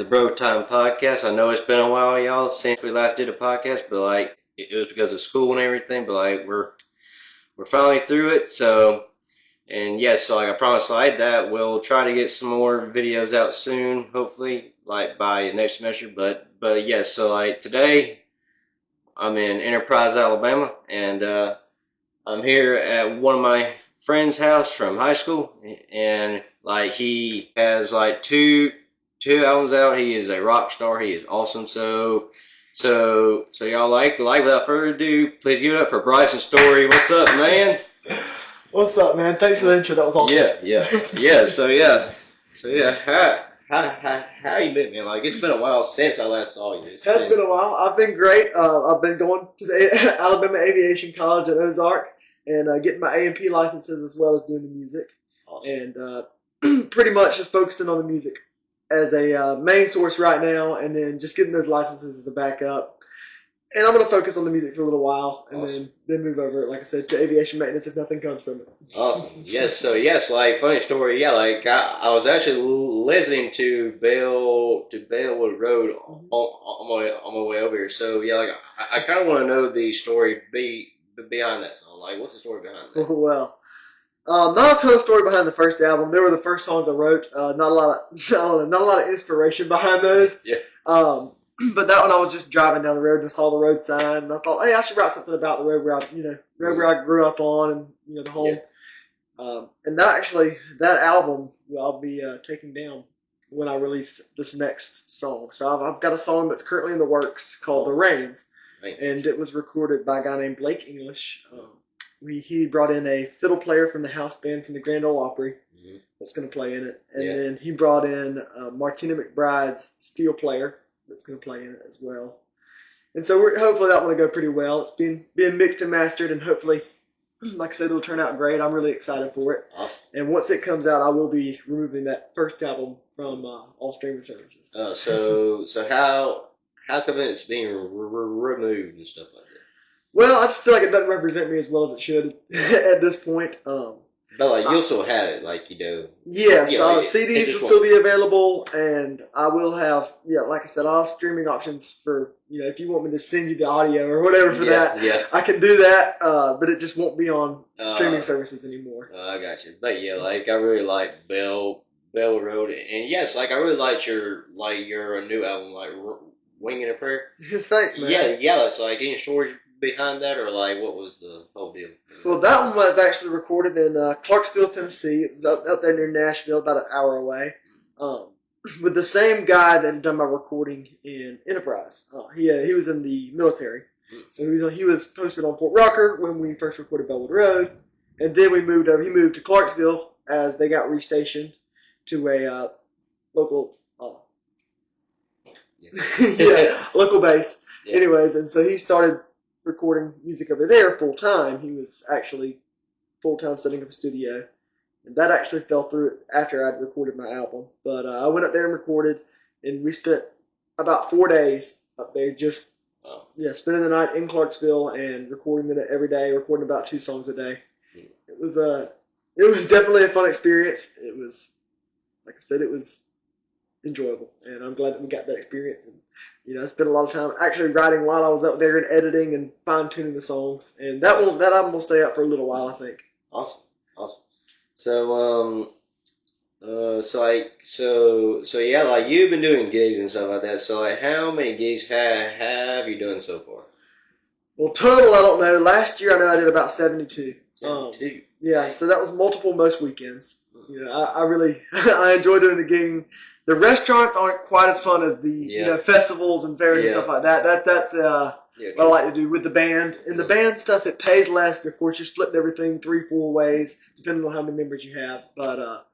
Bro Time Podcast. I know it's been a while, y'all, since we last did a podcast, but it was because of school and everything. But we're finally through it. So and yes, so I promised that we'll try to get some more videos out soon, hopefully, by next semester. But yes, so today I'm in Enterprise, Alabama, and I'm here at one of my friend's house from high school, and he has two albums out. He is a rock star. He is awesome. So y'all without further ado, please give it up for Bryson Storey. What's up, man? What's up, man? Thanks for the intro. That was awesome. Yeah. So yeah. How you been, man? It's been a while since I last saw you. It's been a while. I've been great. I've been going to the Alabama Aviation College at Ozark and getting my A&P licenses as well as doing the music. Awesome. And pretty much just focusing on the music as a main source right now, and then just getting those licenses as a backup. And I'm going to focus on the music for a little while, and awesome. then move over, like I said, to aviation maintenance if nothing comes from it. Awesome. Yes. So yes, funny story. Yeah, I was actually listening to Bellwood Road on my way over here. So yeah, I kind of want to know the story behind that song. What's the story behind that? Well, not a ton of story behind the first album. They were the first songs I wrote. Not a lot of inspiration behind those. Yeah. But that one, I was just driving down the road and I saw the road sign, and I thought, hey, I should write something about the road where I grew up on, and the whole. Yeah. And that album, I'll be taking down when I release this next song. So I've got a song that's currently in the works called "The Rains," and it was recorded by a guy named Blake English. He brought in a fiddle player from the house band from the Grand Ole Opry that's going to play in it, and then he brought in Martina McBride's steel player that's going to play in it as well. And so hopefully that one will go pretty well. It's being mixed and mastered, and hopefully, like I said, it'll turn out great. I'm really excited for it. Awesome. And once it comes out, I will be removing that first album from all streaming services. So how come it's being removed and stuff like that? Well, I just feel like it doesn't represent me as well as it should at this point. But you'll still have it, Yes, CDs will still be available, and I will have, like I said, I'll have streaming options for, if you want me to send you the audio or whatever for that. Yeah. I can do that, but it just won't be on streaming services anymore. I got you. But yeah, I really like Bellwood Road, and yes, I really liked your new album, Winging a Prayer. Thanks, man. Yeah. That's any stories behind that, or what was the whole deal? Well, that one was actually recorded in Clarksville, Tennessee. It was up there near Nashville, about an hour away, with the same guy that had done my recording in Enterprise. He was in the military, so he was posted on Fort Rucker when we first recorded Bellwood Road, and then we moved over. He moved to Clarksville as they got restationed to a local local base. Yeah. Anyways, and so he started recording music over there full time. He was actually full time setting up a studio, and that actually fell through after I'd recorded my album. But I went up there and recorded, and we spent about 4 days up there just spending the night in Clarksville and recording it every day, recording about 2 songs a day. It was definitely a fun experience. It was, like I said, it was enjoyable, and I'm glad that we got that experience. And I spent a lot of time actually writing while I was up there and editing and fine tuning the songs. And that album will stay up for a little while, I think. Awesome. So yeah, you've been doing gigs and stuff like that. So how many gigs have you done so far? Well, total, I don't know. Last year I know I did about 72. 72. Yeah, so that was multiple most weekends. I really I enjoy doing the gigging. The restaurants aren't quite as fun as the festivals and fairs and stuff like that. That's what I like to do with the band. In the band stuff, it pays less. Of course, you're splitting everything 3-4 ways, depending on how many members you have. But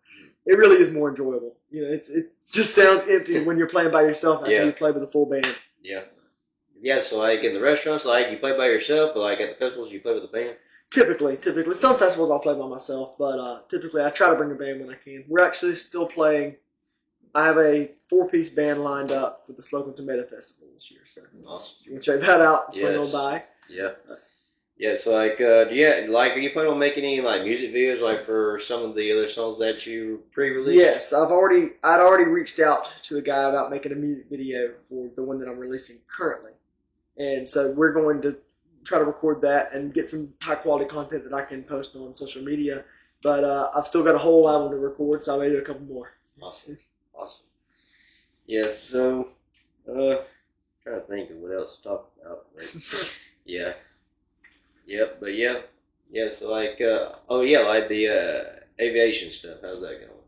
it really is more enjoyable. It just sounds empty when you're playing by yourself after you play with a full band. Yeah. Yeah, so in the restaurants, you play by yourself, but at the festivals, you play with a band? Typically. Some festivals I'll play by myself, but typically I try to bring a band when I can. We're actually still playing. I have a 4-piece band lined up for the Slocum Tomato Festival this year. So awesome. you want to check that out? It's going by. Yeah. Yeah, so like, are you planning on making any like music videos like for some of the other songs that you pre-released? Yes, I'd already reached out to a guy about making a music video for the one that I'm releasing currently, and so we're going to try to record that and get some high quality content that I can post on social media. But I've still got a whole album to record, so I may do a couple more. Awesome, awesome. Yes, so trying to think of what else to talk about. But yeah, yep, but yeah. So like, oh yeah, like the aviation stuff. How's that going?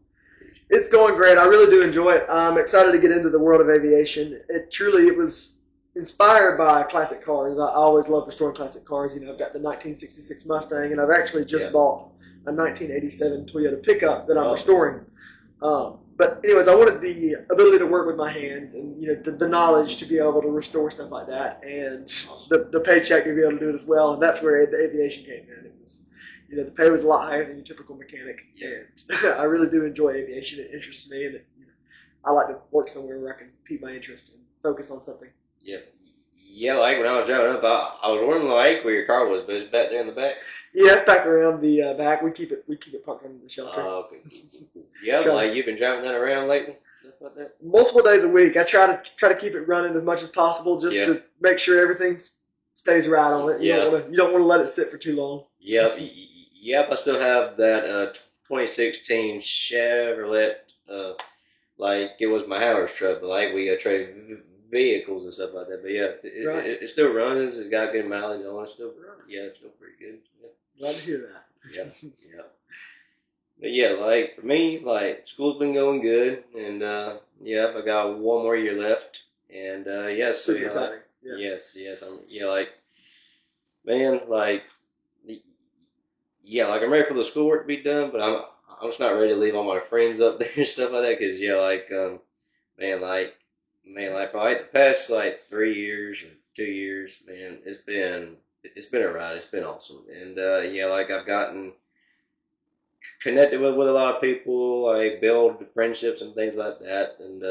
It's going great. I really do enjoy it. I'm excited to get into the world of aviation. It was inspired by classic cars. I always love restoring classic cars. I've got the 1966 Mustang, and I've actually just bought a 1987 Toyota pickup that I'm restoring. But anyways, I wanted the ability to work with my hands and the knowledge to be able to restore stuff like that, and the paycheck to be able to do it as well. And that's where the aviation came in. It was, the pay was a lot higher than your typical mechanic, and I really do enjoy aviation. It interests me, and I like to work somewhere where I can keep my interest and focus on something. Yeah. Yeah, like when I was driving up, I was wondering like where your car was, but it's back there in the back. Yeah, it's back around the back. We keep it parked under the shelter. Oh, okay. Yeah, like you've been driving that around lately, stuff like that. Multiple days a week. I try to keep it running as much as possible, just to make sure everything stays right on it. You don't want to let it sit for too long. Yep, yep. I still have that 2016 Chevrolet. Like it was my house truck, but like we traded vehicles and stuff like that. But yeah, it still runs. It's got good mileage on it. It's still pretty good. Yeah. Glad to hear that. Yeah, yeah. But yeah, like for me, like school's been going good, and I got one more year left, and so super exciting. Yes, like man, like like I'm ready for the schoolwork to be done, but I'm just not ready to leave all my friends up there and stuff like that, cause man, like for like the past like 3 years or 2 years, man, it's been a ride, it's been awesome, and like I've gotten connected with a lot of people, like build friendships and things like that, and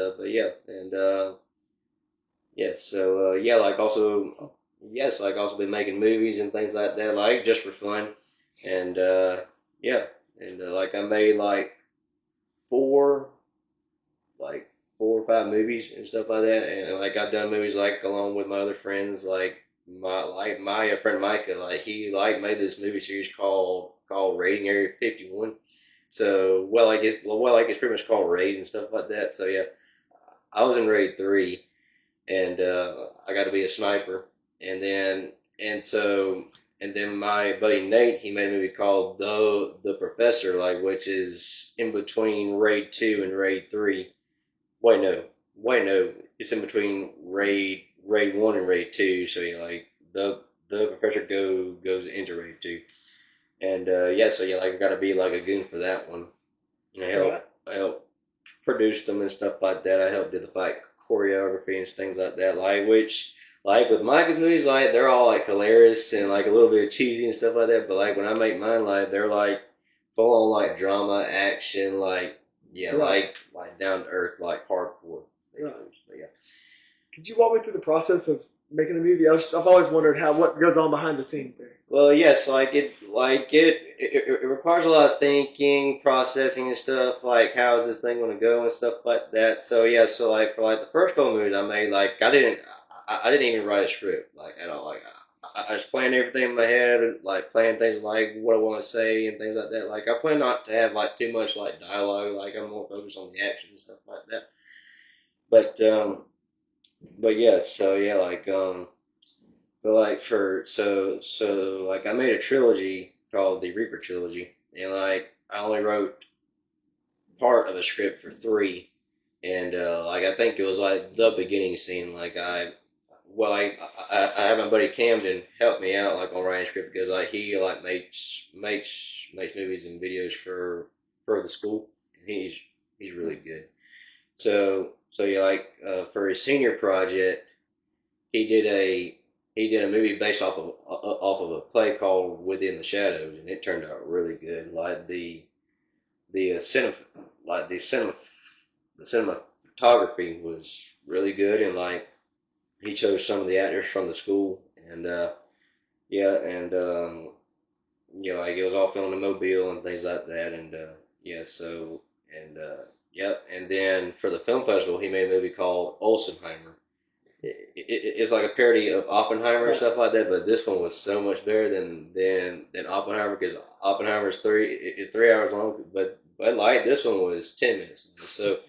like also like also been making movies and things like that, like just for fun, and like I made four like 4 or 5 movies and stuff like that, and like I've done movies like along with my other friends, like my friend Micah, like he like made this movie series called Rating Area 51. So it's pretty much called Raid and stuff like that. So yeah, I was in Raid 3, and I got to be a sniper, and then my buddy Nate, he made a movie called The Professor, like which is in between Raid 2 and Raid 3. Wait, no, it's in between Raid 1 and Raid 2. So yeah, like the Professor goes into Raid 2, and like I got to be like a goon for that one. And I help produce them and stuff like that. I help do the fight choreography and things like that. Like which like with Micah's movies, like they're all like hilarious and like a little bit of cheesy and stuff like that. But like when I make mine, like they're like full on like drama, action, like like down to earth, like hardcore. Right. But yeah. Could you walk me through the process of making a movie? I've always wondered what goes on behind the scenes there. Well, yes, it requires a lot of thinking, processing and stuff. Like, how is this thing going to go and stuff like that. So yeah, so like for like the first couple movies I made, like I didn't even write a script like at all. Like I just planned everything in my head, like playing things like what I want to say and things like that. Like I plan not to have like too much like dialogue. Like I'm more focused on the action and stuff like that. But yeah, so yeah, but like like I made a trilogy called the Reaper trilogy, and like I only wrote part of a script for 3, and like I think it was like the beginning scene. Like I have my buddy Camden help me out like on writing script because like he like makes movies and videos for the school, and he's really good. So yeah, like for his senior project, he did a movie based off of a play called Within the Shadows, and it turned out really good. Like the cinema like the cinematography was really good, and like he chose some of the actors from the school, and yeah, and like it was all filmed in Mobile and things like that, and yeah, so and yep, and then for the film festival, he made a movie called Olsenheimer. It's like a parody of Oppenheimer and Right. stuff like that, but this one was so much better than Oppenheimer because Oppenheimer is 3 hours long, but like this one was 10 minutes. So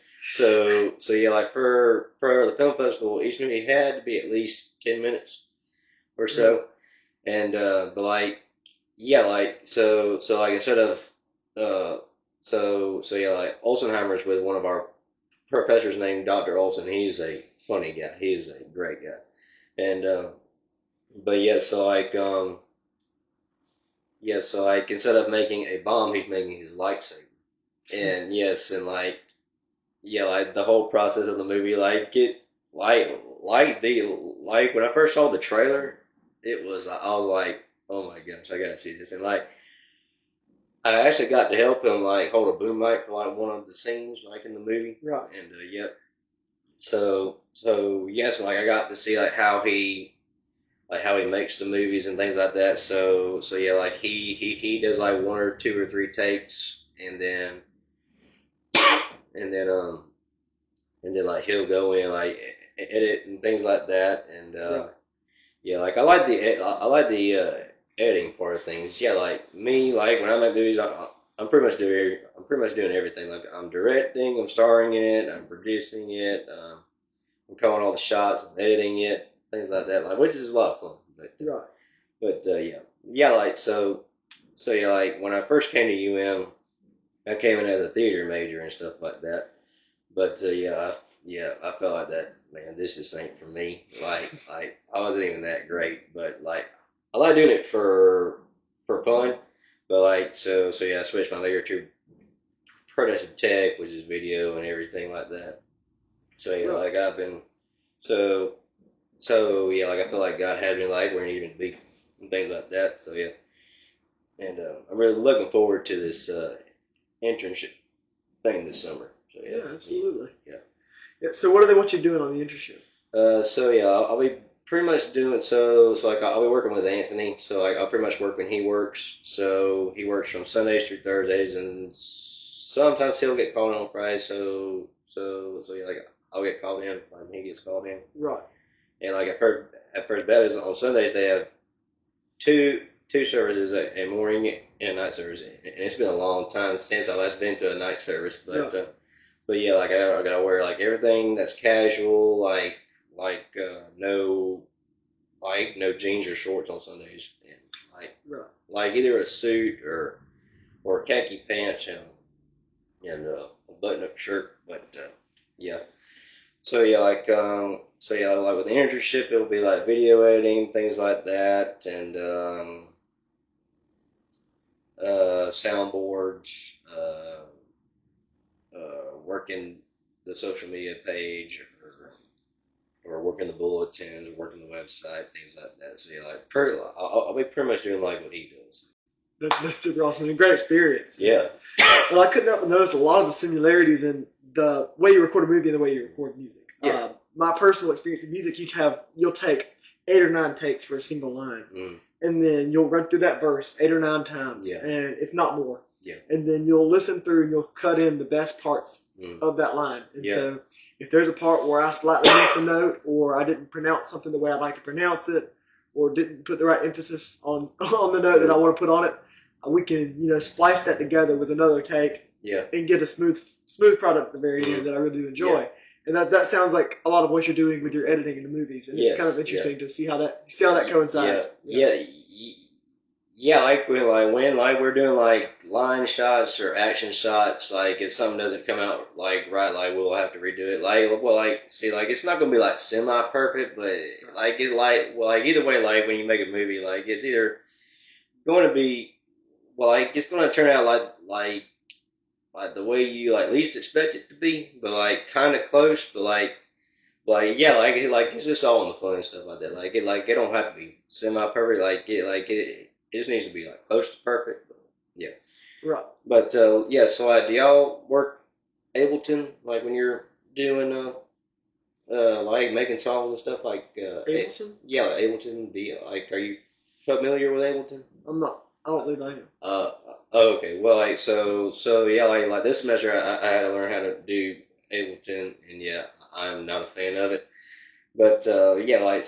yeah, like for the film festival, each movie had to be at least 10 minutes or Right. so, and but like yeah, like so like instead of uh so yeah, like Olsenheimer's with one of our professor's named Dr. Olson. He's a funny guy. He is a great guy. And but yeah, so like instead of making a bomb, he's making his lightsaber. And yes, and like yeah, like the whole process of the movie, like when I first saw the trailer, I was like, oh my gosh, I gotta see this. And like I actually got to help him like hold a boom mic for like one of the scenes like in the movie. Right. And yeah, so yes, like I got to see like how he makes the movies and things like that. So yeah, like he does like one or two or three takes, and then like he'll go in like edit and things like that. And Right. yeah, like I like the editing part of things. Yeah, like me, like when I make movies, I'm pretty much doing everything. Like I'm directing, I'm starring in it, I'm producing it, I'm calling all the shots, I'm editing it, things like that. Like which is a lot of fun. Right. Yeah, yeah, like so yeah, like when I first came to UM, I came in as a theater major and stuff like that. But yeah, I felt like that. Man, this just ain't for me. Like I wasn't even that great, but like I like doing it for fun. But like so yeah, I switched my major to production tech, which is video and everything like that. So yeah, Right. like I've been so so yeah, like I feel like God had me like where I need to be and things like that. So yeah, and I'm really looking forward to this internship thing this summer. So Yeah. yeah, Absolutely. yeah. Yeah. So what do they want you doing on the internship? So yeah, I'll be pretty much doing so like I'll be working with Anthony. So like I'll pretty much work when he works. So he works from Sundays through Thursdays, and sometimes he'll get called in on Fridays. So yeah, like I'll get called in when he gets called in. Right. And like at First Baptist on Sundays they have two services, a morning and a night service. And it's been a long time since I last been to a night service, Right. but yeah, like I gotta wear like everything that's casual, no no jeans or shorts on Sundays, and Right. like either a suit or khaki pants and a button up shirt. But yeah, so yeah, like with the internship, it'll be like video editing, things like that, and soundboards, working the social media page, or working the bulletins, working the website, things like that. So yeah, I'll be pretty much doing like what he does. That's super awesome and a great experience. Yeah, Well, I couldn't help but notice a lot of the similarities in the way you record a movie and the way you record music. yeah, My personal experience in music, you'll take 8 or 9 takes for a single line, mm, and then you'll run through that verse 8 or 9 times, yeah, and if not more. yeah, And then you'll listen through and you'll cut in the best parts mm, of that line. And yeah, so if there's a part where I slightly missed a note, or I didn't pronounce something the way I'd like to pronounce it, or didn't put the right emphasis on on the note that I mm, want to put on it, we can splice that together with another take yeah, and get a smooth product at the very mm, end that I really do enjoy. yeah, And that sounds like a lot of what you're doing with your editing in the movies, and it's kind of yes, yeah. interesting to see how that coincides. Yeah, yeah. Like we're doing like line shots or action shots. Like if something doesn't come out like right, like we'll have to redo it. Like it's not gonna be like semi perfect, but like either way, like when you make a movie, like it's either going to be like it's going to turn out like the way you like least expect it to be, but like kind of close, but yeah, like it's just all in the fun and stuff like that. It don't have to be semi perfect. It just needs to be like close to perfect. But, yeah, Right. but yeah. So do y'all work Ableton like when you're doing like making songs and stuff like Ableton? yeah, like Ableton? Are you familiar with Ableton? I'm not. I don't believe I am. Okay. Well, like so yeah, like this semester I had to learn how to do Ableton, and yeah, I'm not a fan of it. But yeah, like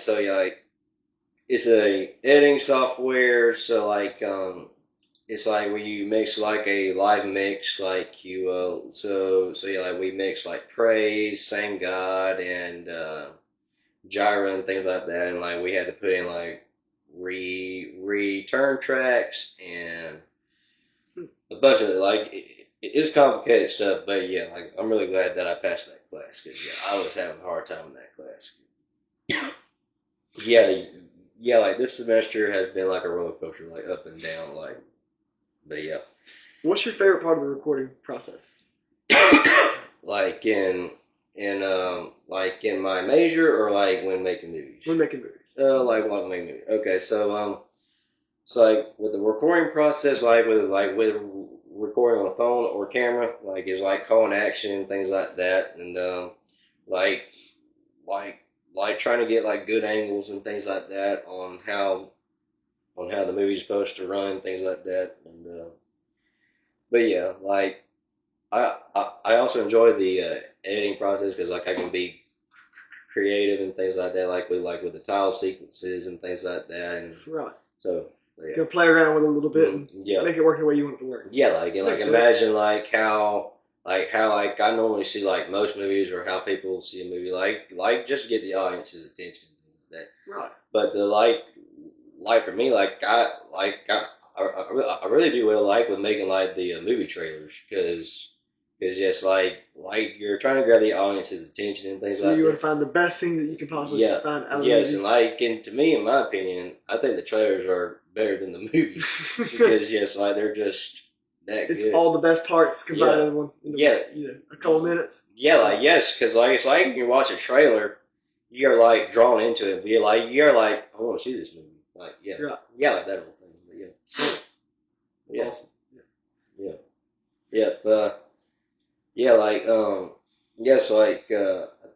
it's a editing software. So it's like when you mix like a live mix, like you so yeah, like we mix like praise, Same God, and Gyra and things like that, and like we had to put in like return tracks and a bunch of it's complicated stuff, but yeah, like I'm really glad that I passed that class because yeah, I was having a hard time in that class. Yeah, yeah, like this semester has been like a roller coaster, like up and down, but yeah, What's your favorite part of the recording process? like like in my major or like when making movies. When making movies. Like when making movies. Okay, so like with the recording process, like with recording on a phone or camera, like is like calling action and things like that, and like like like trying to get like good angles and things like that on how the movie's supposed to run, things like that, and but yeah, like I also enjoy the editing process because like I can be creative and things like that, like with the tile sequences and things like that, and Right. so You yeah. can play around with it a little bit and Yeah. make it work the way you want it to work. Yeah, like and like Makes imagine how like I normally see like most movies or how people see a movie like just to get the audience's attention and things like that. Right. But like for me I really do well like with making like the movie trailers because yes like you're trying to grab the audience's attention and things So like you want that. to find the best things that you can possibly Yeah, find out of the yes, movies. and and to me, in my opinion, I think the trailers are better than the movies because yes, like they're just that It's good. all the best parts combined Yeah. in one. Yeah. A couple minutes. Yeah, like yes, because like it's like when you watch a trailer, you're like drawn into it. But you're like, I want to see this movie. Like yeah, Right. yeah, like that whole thing. But yeah, It's awesome. yeah, yeah, yeah, yes, I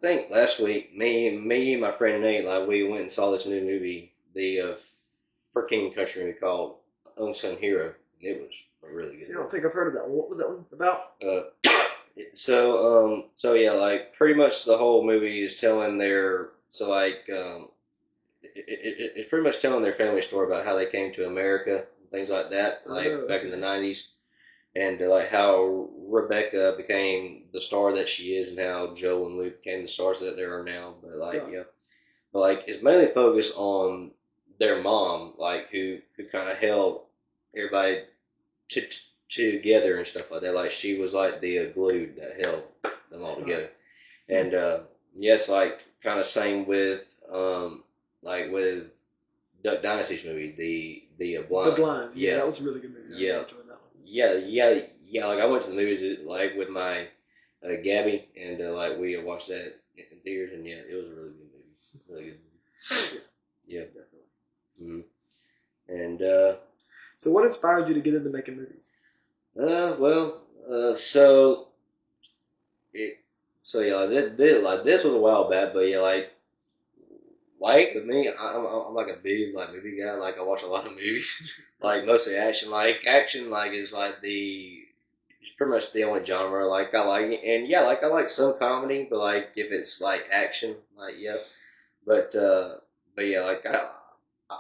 think last week, me and my friend Nate, like we went and saw this new movie, the for King Country movie called Unsung Hero, and it was a really good See, I don't movie. think I've heard of that one. What was that one about? So yeah, like pretty much the whole movie is telling it's pretty much telling their family story about how they came to America and things like that, like back in the '90s, and like how Rebecca became the star that she is, and how Joe and Luke became the stars that they are now. But like Right. yeah, but like it's mainly focused on their mom, like who kind of held everybody to, together and stuff like that. Like she was like the glue that held them all together. And yes, like kind of same with like with Duck Dynasty's movie, the Blind. The Blind. Yeah, Yeah, that was a really good movie. I yeah, enjoyed that one. yeah. Like I went to the movies like with my Gabby, and like we watched that in theaters, and yeah, it was a really good movie. Really good movie. Yeah, Definitely. mm-hmm. And So what inspired you to get into making movies? well, it so yeah, like this was a while back, but yeah, like with me, I'm like a big like movie guy. Like I watch a lot of movies, like mostly action. Like action, like is like it's pretty much the only genre like I like. And yeah, like I like some comedy, but like if it's like action, like yeah. But but yeah,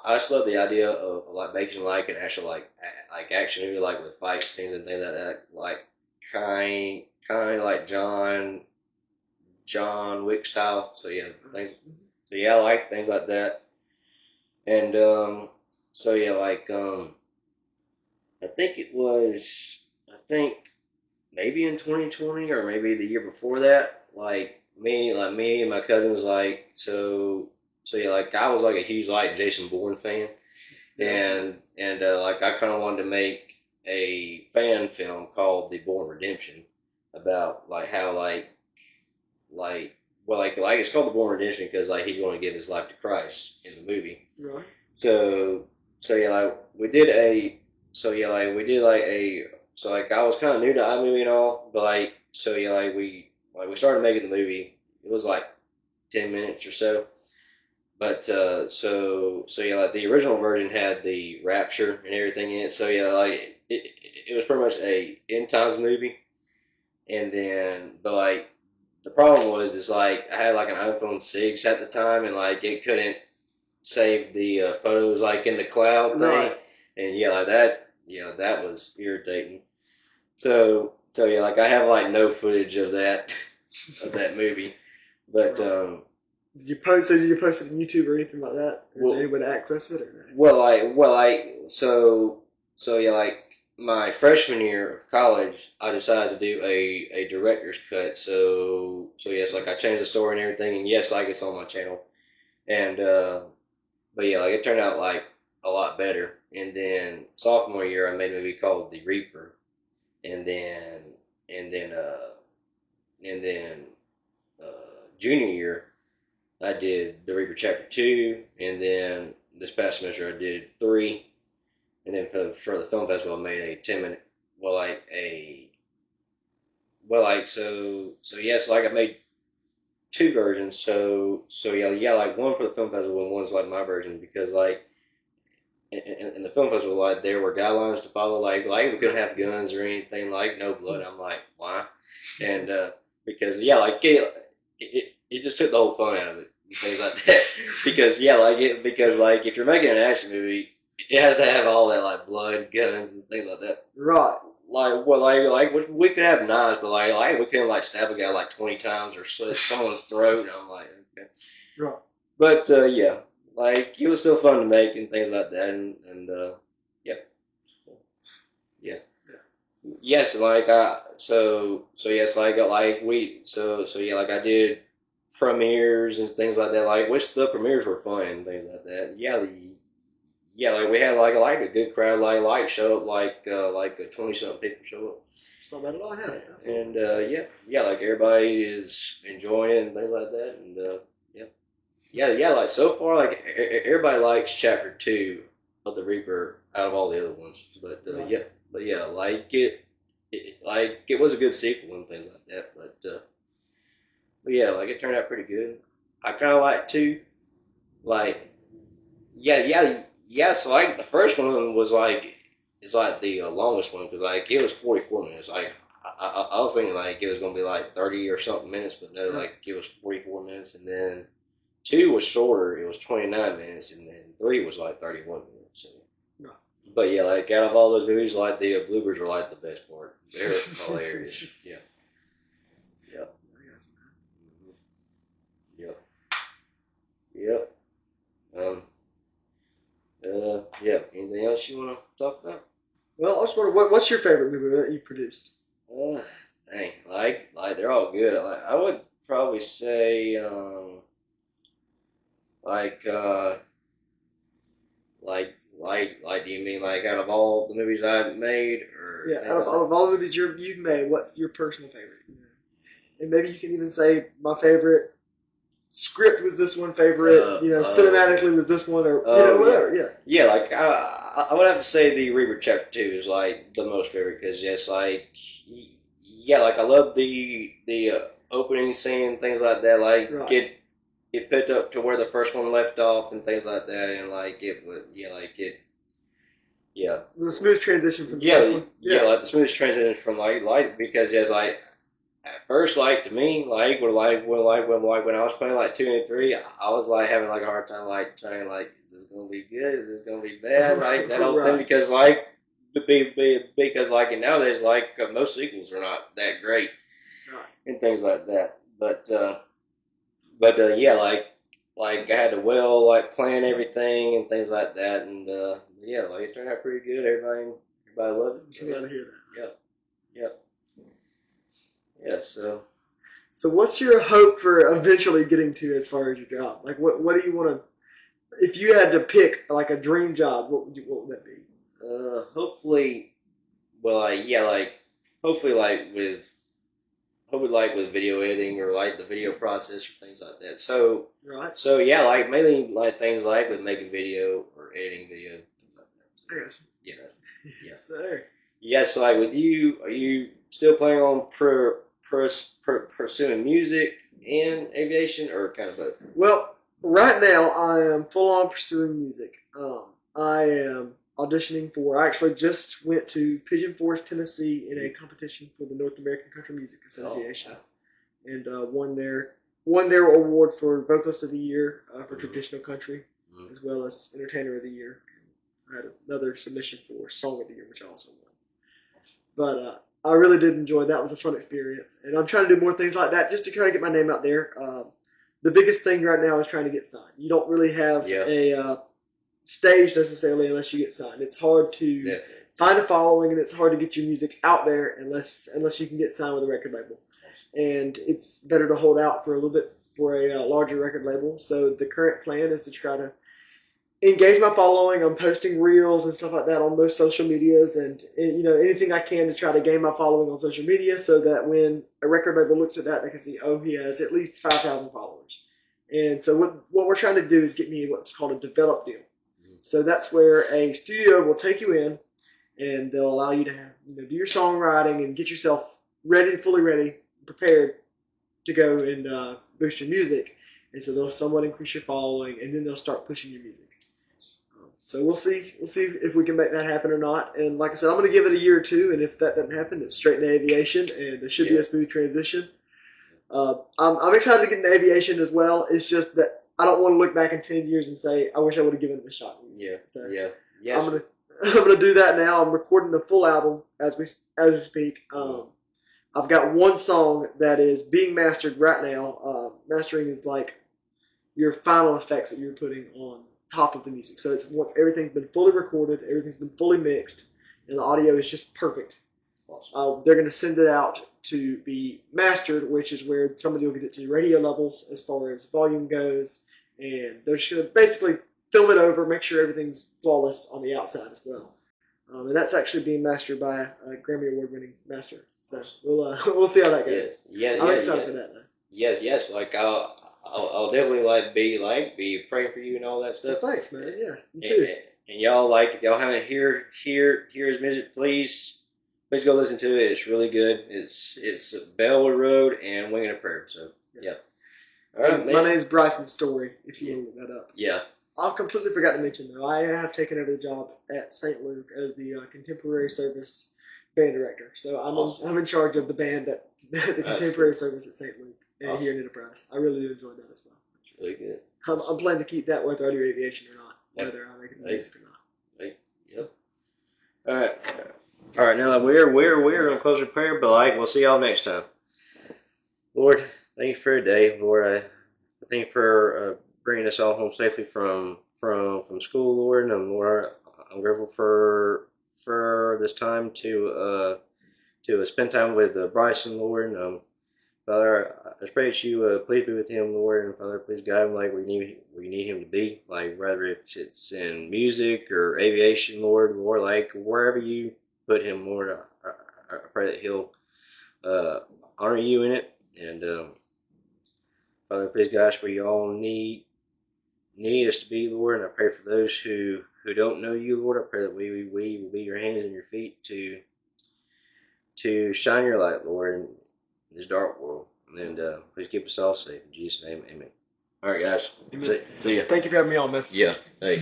I just love the idea of like making like an actual like action movie like with fight scenes and things like that. Like kind of like John Wick style. So yeah, so yeah, I like things like that. And so yeah, I think I think maybe in 2020 or maybe the year before that, like me and my cousins, so yeah, like I was like a huge like Jason Bourne fan, and like I kind of wanted to make a fan film called The Bourne Redemption about like how like like it's called The Bourne Redemption because like he's going to give his life to Christ in the movie. Right. So so yeah, like we did a so yeah, like we did like a so like I was kind of new to iMovie and all, but like so yeah, like we started making the movie. It was like 10 minutes or so, but so yeah, like the original version had the Rapture and everything in it. So yeah, like it was pretty much a end times movie. And then, but like the problem was, is like I had like an iPhone 6 at the time, and like it couldn't save the photos like in the cloud thing, Right. and yeah, like that, yeah, that was irritating. So yeah, like I have like no footage of that of that movie, but Right. Did you post? So did you post it on YouTube or anything like that? Or is there well, any way to access it? Or no? so yeah, like my freshman year of college, I decided to do a director's cut. So yes, like I changed the story and everything, and yes, like it's on my channel, and but yeah, like it turned out like a lot better. And then sophomore year, I made a movie called The Reaper, and then and then and then junior year, I did The Reaper Chapter 2, and then this past semester I did 3, and then for the film festival I made a 10-minute, well like a, well like so yes, like I made two versions, so yeah, like one for the film festival and one's like my version, because like in the film festival, like there were guidelines to follow, like we couldn't have guns or anything, like no blood. I'm like, why? And because yeah, like it just took the whole fun out of it and things like that. Because yeah, because like if you're making an action movie, it has to have all that like blood, guns, and things like that. Right. Like well, like we could have knives, but like we couldn't like stab a guy like 20 times or slit someone's throat. And I'm like, okay. Right. But yeah, like it was still fun to make and things like that, and yeah, yeah, yes, like so yes, like we so yeah, like I did premieres and things like that, like which the premieres were fun and things like that. Yeah, yeah, like we had like a good crowd, like show up, like a 20 something people show up, It's not bad at all. Yeah. Absolutely. and yeah, like everybody is enjoying it and things like that, and yeah. Yeah, like so far, like everybody likes Chapter 2 of the Reaper out of all the other ones. But Right. yeah, like like it was a good sequel and things like that. But yeah, like it turned out pretty good. I kind of like 2. Like yeah. So like the first one was like it's like the longest one, because like it was 44 minutes. Like I was thinking like it was gonna be like 30 or something minutes, but no, Right. like it was 44 minutes, and then 2 was shorter. It was 29 minutes, and then 3 was like 31 minutes. So. Right. But yeah, like out of all those movies, like the bloopers are like the best part. They're hilarious. Yeah. Yep. Yep. Yep. Um. Yeah. Anything else you want to talk about? Well, I was wondering, what's your favorite movie that you produced? Uh. Dang. Like they're all good. Like I would probably say like like do you mean like out of all the movies I've made or Yeah, things out like of all the movies you've made, what's your personal favorite? And maybe you can even say my favorite script was this one that? favorite. Cinematically was this one, or Oh yeah, whatever. Yeah. yeah. Like I would have to say the Reaper Chapter 2 is like the most favorite, because yes, like yeah, like I love the opening scene and things like that. Like Right. it picked up to where the first one left off and things like that, and like it would yeah, like it yeah. It was a smooth transition from the first Yeah, one. yeah, Yeah. like the smoothest transition from like because yes, like at first, like to me, when I was playing like 2 and 3, I was like having like a hard time like trying like, is this gonna be good? Is this gonna be bad? Like that whole thing, Right. because like because like and nowadays like most sequels are not that great Right. and things like that. But yeah, like I had to well like plan everything and things like that, and yeah, like it turned out pretty good. Everybody loved it. I'm glad to hear that. Yeah, yeah, yeah. So. So, what's your hope for eventually getting to as far as your job? Like, what do you want to? If you had to pick like a dream job, what would that be? Hopefully, well, yeah, like hopefully, like with video editing or like the video process or things like that. Right. So yeah, like mainly like things like with making video or editing video, things like that. So, I got yeah, you. yeah, Yes, sir. yeah. So like with you, are you still planning on pursuing music and aviation, or kind of both? Well, Right now, I am full on pursuing music. I am auditioning for. I actually just went to Pigeon Forge, Tennessee, in a competition for the North American Country Music Association, and won their award for Vocalist of the Year for traditional country, as well as Entertainer of the Year. I had another submission for Song of the Year, which I also won. But I really did enjoy. That was a fun experience, and I'm trying to do more things like that just to kind of get my name out there. The biggest thing right now is trying to get signed. You don't really have a stage necessarily unless you get signed. It's hard to find a following, and it's hard to get your music out there unless you can get signed with a record label. And it's better to hold out for a little bit for a larger record label. So the current plan is to try to engage my following. I'm posting reels and stuff like that on most social medias, and anything I can to try to gain my following on social media, so that when a record label looks at that, they can see, oh, he has at least 5,000 followers. And so what we're trying to do is get me what's called a develop deal. So that's where a studio will take you in, and they'll allow you to have, do your songwriting and get yourself ready, fully ready, prepared to go and boost your music. And so they'll somewhat increase your following, and then they'll start pushing your music. So we'll see if we can make that happen or not. And like I said, I'm going to give it a year or two, and if that doesn't happen, it's straight into aviation, and it should be a smooth transition. I'm excited to get into aviation as well. It's just that I don't want to look back in 10 years and say, I wish I would have given it a shot. So I'm gonna do that now. I'm recording a full album as we speak. I've got one song that is being mastered right now. Mastering is like your final effects that you're putting on top of the music. So it's once everything's been fully recorded, everything's been fully mixed, and the audio is just perfect. Awesome. They're going to send it out to be mastered, which is where somebody will get it to radio levels as far as volume goes, and they're just going to basically film it over, make sure everything's flawless on the outside as well. And that's actually being mastered by a Grammy Award-winning master. So we'll see how that goes. I'm excited for that though. Yes. Like I'll definitely be praying for you and all that stuff. Well, thanks, man. Yeah, you too. And y'all if y'all haven't hear his music, please go listen to it. It's really good. It's Bellwood Road and Winging a Prayer. So yeah. All right, man. My name's Bryson Storey. If you want to look that up. Yeah. I completely forgot to mention though, I have taken over the job at St. Luke as the Contemporary Service band director. So I'm in charge of the band at the Contemporary Service at St. Luke here in Enterprise. I really do enjoy that as well. It's really good. I'm planning to keep that whether I do aviation or not, whether I make music or not. Yep. All right. Now that we're on close with prayer, but we'll see y'all next time. Lord, thank you for today. Lord, I thank you for bringing us all home safely from school, Lord, and Lord, I'm grateful for this time to spend time with Bryson, Lord. And, Father, I just pray that you please be with him, Lord, and Father, please guide him like we need him to be, whether if it's in music or aviation, Lord, wherever you put him, Lord, I pray that he'll honor you in it, and Father, please guide us where you all need us to be, Lord, and I pray for those who don't know you, Lord. I pray that we will be your hands and your feet to shine your light, Lord, in this dark world. And please keep us all safe. In Jesus' name, amen. All right, guys. Amen. See ya. Thank you for having me on, man. Yeah. Hey.